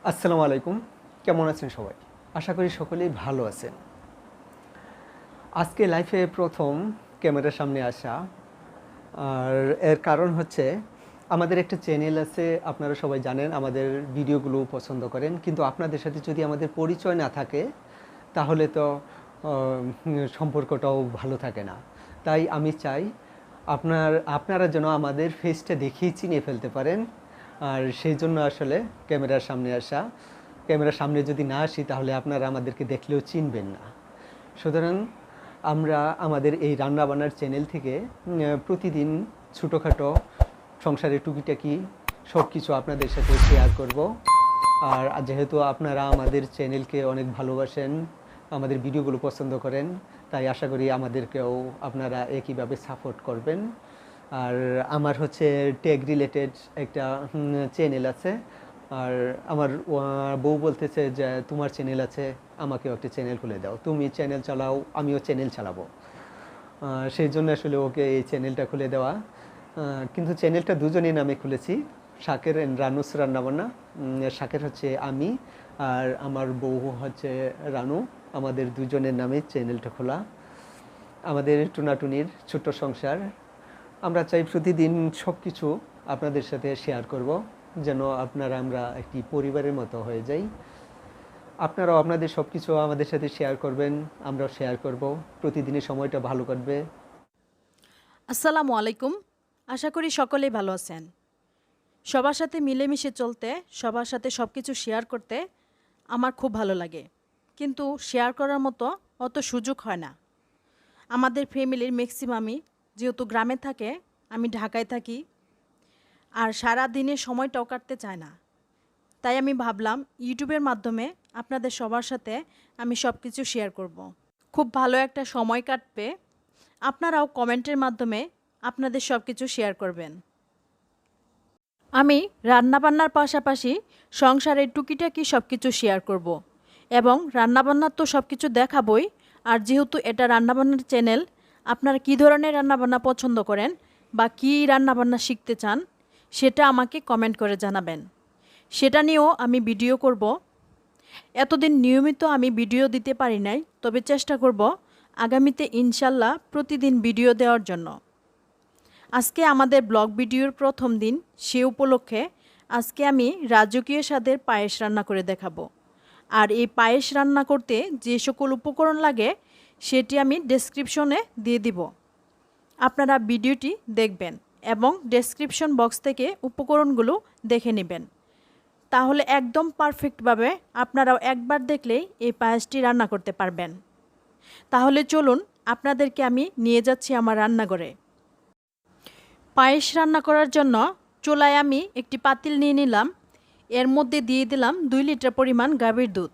আসসালামু আলাইকুম। কেমন আছেন সবাই? আশা করি সকলেই ভালো আছেন। আজকে লাইফে প্রথম ক্যামেরার সামনে আসা। আর এর কারণ হচ্ছে আমাদের একটা চ্যানেল আছে, আপনারা সবাই জানেন, আমাদের ভিডিওগুলো পছন্দ করেন। কিন্তু আপনাদের সাথে যদি আমাদের পরিচয় না থাকে তাহলে তো সম্পর্কটাও ভালো থাকে না। তাই আমি চাই আপনারা যেন আমাদের ফেসটা দেখেই চিনে ফেলতে পারেন। আর সেই জন্য আসলে ক্যামেরার সামনে আসা। ক্যামেরার সামনে যদি না আসি তাহলে আপনারা আমাদেরকে দেখলেও চিনবেন না। সুতরাং আমরা আমাদের এই রান্নাবান্নার চ্যানেল থেকে প্রতিদিন ছোটোখাটো সংসারের টুকিটাকি সব কিছু আপনাদের সাথে শেয়ার করব। আর যেহেতু আপনারা আমাদের চ্যানেলকে অনেক ভালোবাসেন, আমাদের ভিডিওগুলো পছন্দ করেন, তাই আশা করি আমাদেরকেও আপনারা একইভাবে সাপোর্ট করবেন। আর আমার হচ্ছে টেক রিলেটেড একটা চ্যানেল আছে। আর আমার বউ বলতেছে যে তোমার চ্যানেল আছে, আমাকেও একটা চ্যানেল খুলে দাও। তুমি চ্যানেল চালাও, আমিও চ্যানেল চালাবো। সেই জন্য আসলে ওকে এই চ্যানেলটা খুলে দেওয়া। কিন্তু চ্যানেলটা দুজনের নামে খুলেছি, শাকের অ্যান্ড রানুস রান্নাবান্না। শাকের হচ্ছে আমি, আর আমার বউ হচ্ছে রানু। আমাদের দুজনের নামে চ্যানেলটা খোলা। আমাদের টুনাটুনির ছোট্ট সংসার। আমরা চাই প্রতিদিন সব কিছু আপনাদের সাথে শেয়ার করব, যেন আমরা একটি পরিবারের মতো হয়ে যাই। আপনারাও আপনাদের সব কিছু আমাদের সাথে শেয়ার করবেন, আমরাও শেয়ার করব। প্রতিদিনের সময়টা ভালো কাটবে। আসসালামু আলাইকুম। আশা করি সকলেই ভালো আছেন। সবার সাথে মিলেমিশে চলতে, সবার সাথে সব কিছু শেয়ার করতে আমার খুব ভালো লাগে। কিন্তু শেয়ার করার মতো অত সুযোগ হয় না। আমাদের ফ্যামিলির ম্যাক্সিমামই যেহেতু গ্রামে থাকে, আমি ঢাকায় থাকি, আর সারা দিনের সময়টাও কাটতে চায় না। তাই আমি ভাবলাম ইউটিউবের মাধ্যমে আপনাদের সবার সাথে আমি সব কিছু শেয়ার করব। খুব ভালো একটা সময় কাটবে। আপনারাও কমেন্টের মাধ্যমে আপনাদের সব কিছু শেয়ার করবেন। আমি রান্নাবান্নার পাশাপাশি সংসারের টুকিটাকি সব কিছু শেয়ার করব। এবং রান্নাবান্নার তো সব কিছু দেখাবই। আর যেহেতু এটা রান্নাবান্নার চ্যানেল, আপনারা কী ধরনের রান্নাবান্না পছন্দ করেন বা কী রান্নাবান্না শিখতে চান সেটা আমাকে কমেন্ট করে জানাবেন। সেটা নিয়েও আমি ভিডিও করব। এতদিন নিয়মিত আমি ভিডিও দিতে পারি নাই, তবে চেষ্টা করব আগামীতে ইনশাল্লাহ প্রতিদিন ভিডিও দেওয়ার জন্য। আজকে আমাদের ব্লগ ভিডিওর প্রথম দিন, সে উপলক্ষে আজকে আমি রাজকীয় স্বাদের পায়েস রান্না করে দেখাবো। আর এই পায়েস রান্না করতে যে সকল উপকরণ লাগে সেটি আমি ডেসক্রিপশনে দিয়ে দিব। আপনারা ভিডিওটি দেখবেন এবং ডেসক্রিপশন বক্স থেকে উপকরণগুলো দেখে নেবেন। তাহলে একদম পারফেক্টভাবে আপনারাও একবার দেখলেই এই পায়েসটি রান্না করতে পারবেন। তাহলে চলুন আপনাদেরকে আমি নিয়ে যাচ্ছি আমার রান্নাঘরে। পায়েস রান্না করার জন্য চুলায় আমি একটি পাতিল নিয়ে নিলাম। এর মধ্যে দিয়ে দিলাম 2 লিটার পরিমাণ গাভীর দুধ।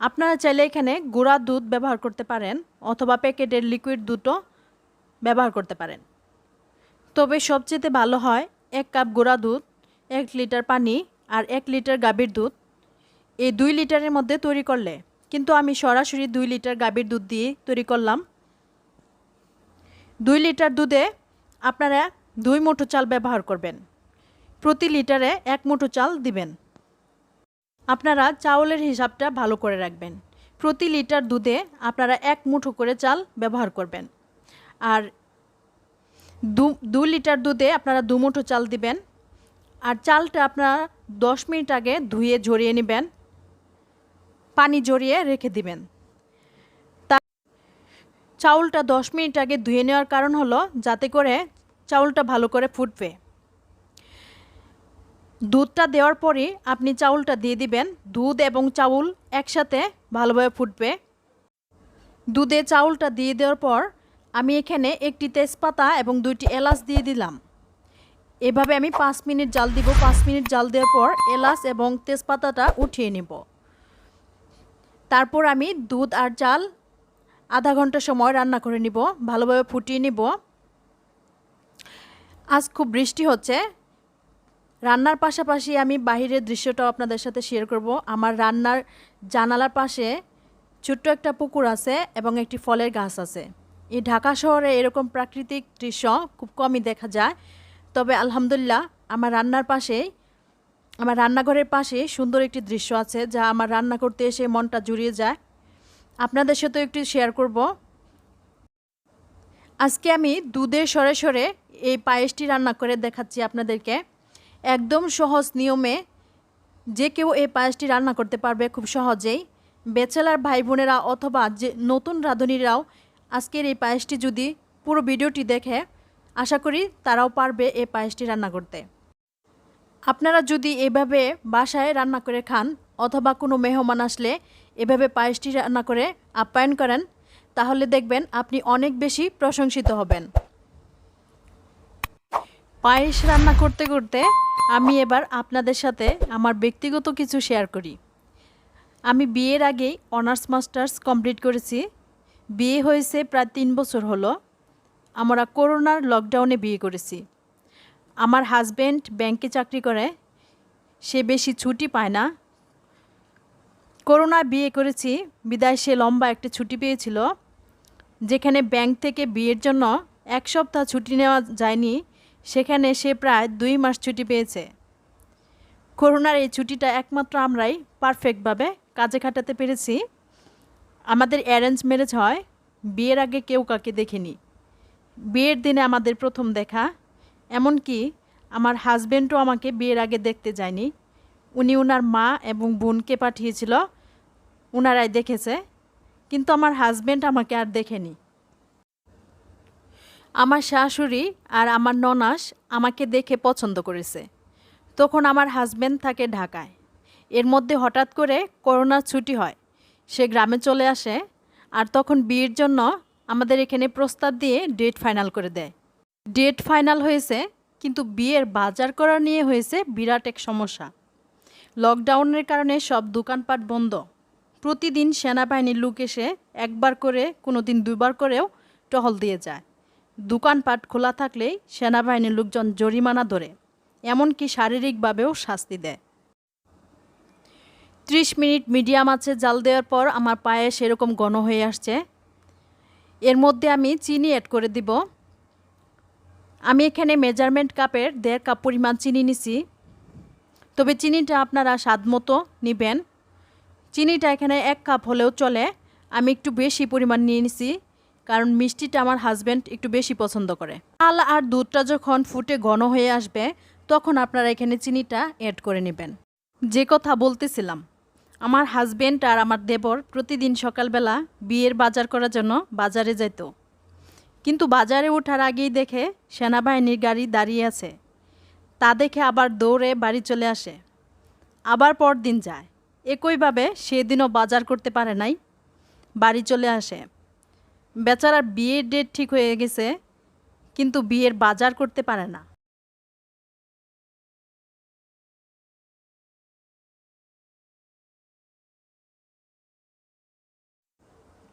আপনারা চাইলে এখানে গুঁড়া দুধ ব্যবহার করতে পারেন অথবা প্যাকেটের লিকুইড দুধও ব্যবহার করতে পারেন। তবে সবচেয়ে ভালো হয় 1 কাপ গুঁড়া দুধ, 1 লিটার পানি আর 1 লিটার গাভীর দুধ এই 2 লিটারের মধ্যে তৈরি করলে। কিন্তু আমি সরাসরি 2 লিটার গাভীর দুধ দিয়ে তৈরি করলাম। 2 লিটার দুধে আপনারা 2 মুঠো চাল ব্যবহার করবেন। প্রতি লিটারে 1 মুঠো চাল দিবেন। আপনারা চাউলের হিসাবটা ভালো করে রাখবেন। প্রতি লিটার দুধে আপনারা 1 মুঠো করে চাল ব্যবহার করবেন। আর 2 লিটার দুধে আপনারা 2 মুঠো চাল দিবেন। আর চালটা আপনারা 10 মিনিট আগে ধুয়ে ঝরিয়ে নেবেন, পানি ঝরিয়ে রেখে দিবেন। চাউলটা 10 মিনিট আগে ধুয়ে নেওয়ার কারণ হলো যাতে করে চাউলটা ভালো করে ফুটবে। দুধটা দেওয়ার পরে আপনি চাউলটা দিয়ে দিবেন। দুধ এবং চাউল একসাথে ভালোভাবে ফুটবে। দুধে চাউলটা দিয়ে দেওয়ার পর আমি এখানে একটি তেজপাতা এবং 2টি এলাচ দিয়ে দিলাম। এভাবে আমি 5 মিনিট জাল দিব। 5 মিনিট জাল দেওয়ার পর এলাচ এবং তেজপাতাটা উঠিয়ে নেব। তারপর আমি দুধ আর চাল আধা ঘন্টা সময় রান্না করে নিব, ভালোভাবে ফুটিয়ে নিব। আজ খুব বৃষ্টি হচ্ছে। রান্নার পাশাপাশি আমি বাহিরের দৃশ্যটাও আপনাদের সাথে শেয়ার করব। আমার রান্নার জানালার পাশে ছোট্ট একটা পুকুর আছে এবং একটি ফলের গাছ আছে। এই ঢাকা শহরে এরকম প্রাকৃতিক দৃশ্য খুব কমই দেখা যায়। তবে আলহামদুলিল্লাহ আমার রান্নার পাশে আমার রান্নাঘরের পাশে সুন্দর একটি দৃশ্য আছে যা আমার রান্না করতে এসে মনটা জুড়িয়ে যায়। আপনাদের সাথেও একটু শেয়ার করব। আজকে আমি দুধের সরে সরে এই পায়েসটি রান্না করে দেখাচ্ছি আপনাদেরকে। একদম সহজ নিয়মে যে কেউ এই পায়েসটি রান্না করতে পারবে খুব সহজেই। ব্যাচেলার ভাই বোনেরা অথবা যে নতুন রাঁধুনিরাও আজকের এই পায়েসটি যদি পুরো ভিডিওটি দেখে, আশা করি তারাও পারবে এই পায়েসটি রান্না করতে। আপনারা যদি এভাবে বাসায় রান্না করে খান অথবা কোনো মেহমান আসলে এভাবে পায়েসটি রান্না করে আপ্যায়ন করেন, তাহলে দেখবেন আপনি অনেক বেশি প্রশংসিত হবেন। পায়েস রান্না করতে করতে আমি এবার আপনাদের সাথে আমার ব্যক্তিগত কিছু শেয়ার করি। আমি বিয়ের আগেই অনার্স মাস্টার্স কমপ্লিট করেছি। বিয়ে হয়েছে প্রায় 3 বছর হলো। আমরা করোনার লকডাউনে বিয়ে করেছি। আমার হাজব্যান্ড ব্যাংকে চাকরি করে, সে বেশি ছুটি পায় না। করোনায় বিয়ে করেছি বিদায় সে লম্বা একটা ছুটি পেয়েছিল, যেখানে ব্যাংক থেকে বিয়ের জন্য 1 সপ্তাহ ছুটি নেওয়া যায়নি, সেখানে সে প্রায় 2 মাস ছুটি পেয়েছে। করোনার এই ছুটিটা একমাত্র আমরাই পারফেক্টভাবে কাজে খাটাতে পেরেছি। আমাদের অ্যারেঞ্জ ম্যারেজ হয়, বিয়ের আগে কেউ কাকে দেখেনি। বিয়ের দিনে আমাদের প্রথম দেখা, এমনকি আমার হাজব্যান্ডও আমাকে বিয়ের আগে দেখতে যায়নি। উনি ওনার মা এবং বোনকে পাঠিয়েছিল, ওনারাই দেখেছে, কিন্তু আমার হাজব্যান্ড আমাকে আর দেখেনি। আমার শাশুড়ি আর আমার ননাস আমাকে দেখে পছন্দ করেছে। তখন আমার হাজব্যান্ড থাকে ঢাকায়। এর মধ্যে হঠাৎ করে করোনার ছুটি হয়, সে গ্রামে চলে আসে। আর তখন বিয়ের জন্য আমাদের এখানে প্রস্তাব দিয়ে ডেট ফাইনাল করে দেয়। ডেট ফাইনাল হয়েছে, কিন্তু বিয়ের বাজার করা নিয়ে হয়েছে বিরাট এক সমস্যা। লকডাউনের কারণে সব দোকানপাট বন্ধ। প্রতিদিন সেনাবাহিনীর লোক এসে একবার করে, কোনো দিন 2বার করেও টহল দিয়ে যায়। দোকানপাট খোলা থাকলেই সেনাবাহিনীর লোকজন জরিমানা ধরে, এমনকি শারীরিকভাবেও শাস্তি দেয়। 30 মিনিট মিডিয়াম আঁচে জাল দেওয়ার পর আমার পায়েস এরকম ঘন হয়ে আসছে। এর মধ্যে আমি চিনি অ্যাড করে দিব। আমি এখানে মেজারমেন্ট কাপের 1.5 কাপ পরিমাণ চিনি নিছি, তবে চিনিটা আপনারা স্বাদ মতো নেবেন। চিনিটা এখানে 1 কাপ হলেও চলে, আমি একটু বেশি পরিমাণ নিয়ে নিছি, কারণ মিষ্টিটা আমার হাজব্যান্ড একটু বেশি পছন্দ করে। চাল আর দুধটা যখন ফুটে ঘন হয়ে আসবে, তখন আপনারা এখানে চিনিটা অ্যাড করে নেবেন। যে কথা বলতেছিলাম, আমার হাজব্যান্ড আর আমার দেবর প্রতিদিন সকালবেলা বিয়ের বাজার করার জন্য বাজারে যেত, কিন্তু বাজারে ওঠার আগেই দেখে সেনাবাহিনীর গাড়ি দাঁড়িয়ে আছে। তা দেখে আবার দৌড়ে বাড়ি চলে আসে, আবার পরদিন যায়। একইভাবে সেদিনও বাজার করতে পারে নাই, বাড়ি চলে আসে। বেচারার বিয়ের ডেট ঠিক হয়ে গেছে, কিন্তু বিয়ের বাজার করতে পারে না।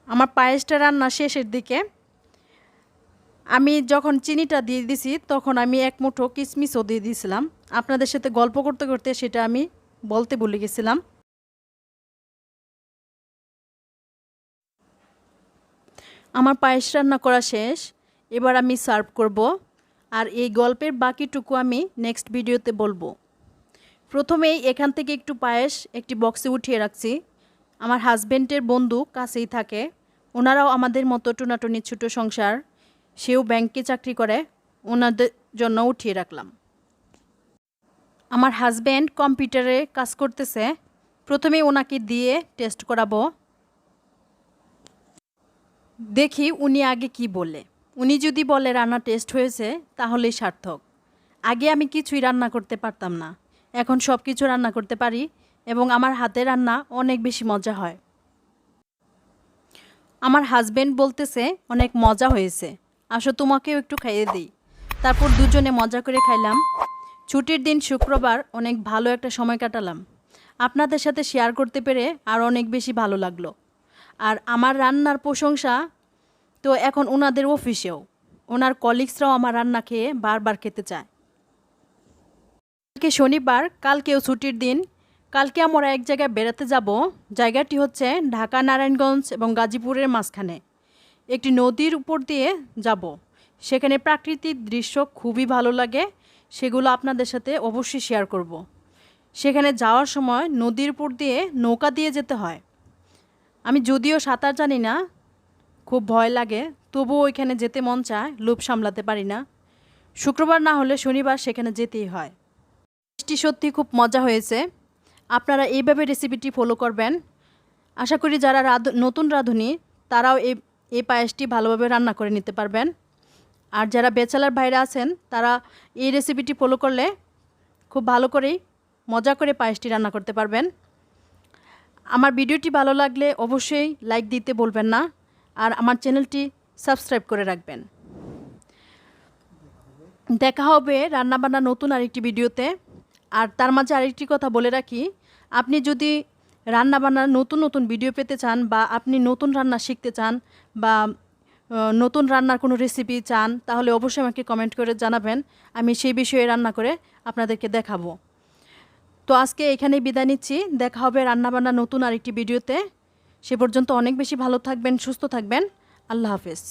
আমার পায়েসটা রান্না শেষের দিকে। আমি যখন চিনিটা দিয়ে দিছি, তখন আমি 1 মুঠো কিশমিশও দিয়ে দিয়েছিলাম। আপনাদের সাথে গল্প করতে করতে সেটা আমি বলতে ভুলে গেছিলাম। আমার পায়েস রান্না করা শেষ, এবার আমি সার্ভ করব। আর এই গল্পের বাকিটুকু আমি নেক্সট ভিডিওতে বলবো। প্রথমেই এখান থেকে একটু পায়েস একটি বক্সে উঠিয়ে রাখছি। আমার হাজব্যান্ডের বন্ধু কাছেই থাকে, ওনারাও আমাদের মতো টুনাটুনি ছোটো সংসার, সেও ব্যাংকে চাকরি করে, ওনাদের জন্য উঠিয়ে রাখলাম। আমার হাজব্যান্ড কম্পিউটারে কাজ করতেছে, প্রথমেই ওনাকে দিয়ে টেস্ট করাবো, দেখি উনি আগে কি বলে। উনি যদি বলে রান্না টেস্ট হয়েছে, তাহলেই সার্থক। আগে আমি কিছুই রান্না করতে পারতাম না, এখন সব কিছু রান্না করতে পারি এবং আমার হাতে রান্না অনেক বেশি মজা হয়। আমার হাজব্যান্ড বলতেছে অনেক মজা হয়েছে, আসো তোমাকেও একটু খাইয়ে দিই। তারপর দুজনে মজা করে খাইলাম। ছুটির দিন শুক্রবার অনেক ভালো একটা সময় কাটালাম। আপনাদের সাথে শেয়ার করতে পেরে আর অনেক বেশি ভালো লাগলো। আর আমার রান্নার প্রশংসা তো এখন ওনাদের অফিসেও, ওনার কলিগসরাও আমার রান্না খেয়ে বারবার খেতে চায়। কালকে শনিবার, কালকেও ছুটির দিন। কালকে আমরা এক জায়গায় বেড়াতে যাব। জায়গাটি হচ্ছে ঢাকা, নারায়ণগঞ্জ এবং গাজীপুরের মাঝখানে একটি নদীর উপর দিয়ে যাব। সেখানে প্রাকৃতিক দৃশ্য খুবই ভালো লাগে, সেগুলো আপনাদের সাথে অবশ্যই শেয়ার করব। সেখানে যাওয়ার সময় নদীর উপর দিয়ে নৌকা দিয়ে যেতে হয়। আমি যদিও সাঁতার জানি না, খুব ভয় লাগে, তবুও ওইখানে যেতে মন চায়, লোভ সামলাতে পারি না। শুক্রবার না হলে শনিবার সেখানে যেতেই হয়। মিষ্টি সত্যি খুব মজা হয়েছে। আপনারা এইভাবে রেসিপিটি ফলো করবেন। আশা করি যারা নতুন রাঁধুনি তারাও এই পায়েসটি ভালোভাবে রান্না করে নিতে পারবেন। আর যারা ব্যাচেলার ভাইরা আছেন তারা এই রেসিপিটি ফলো করলে খুব ভালো করেই মজা করে পায়েসটি রান্না করতে পারবেন। আমার ভিডিওটি ভালো লাগলে অবশ্যই লাইক দিতে বলবেন না, আর আমার চ্যানেলটি সাবস্ক্রাইব করে রাখবেন। দেখা হবে রান্নাবান্না নতুন আরেকটি ভিডিওতে। আর তার মাঝে আরেকটি কথা বলে রাখি, আপনি যদি রান্নাবান্নার নতুন নতুন ভিডিও পেতে চান, বা আপনি নতুন রান্না শিখতে চান, বা নতুন রান্নার কোনো রেসিপি চান, তাহলে অবশ্যই আমাকে কমেন্ট করে জানাবেন। আমি সেই বিষয়ে রান্না করে আপনাদেরকে দেখাবো। তো আজকে এখানেই বিদায় নিচ্ছি। দেখা হবে রান্নাবান্না নতুন আরেকটি ভিডিওতে। সে পর্যন্ত অনেক বেশি ভালো থাকবেন, সুস্থ থাকবেন। আল্লাহ হাফেজ।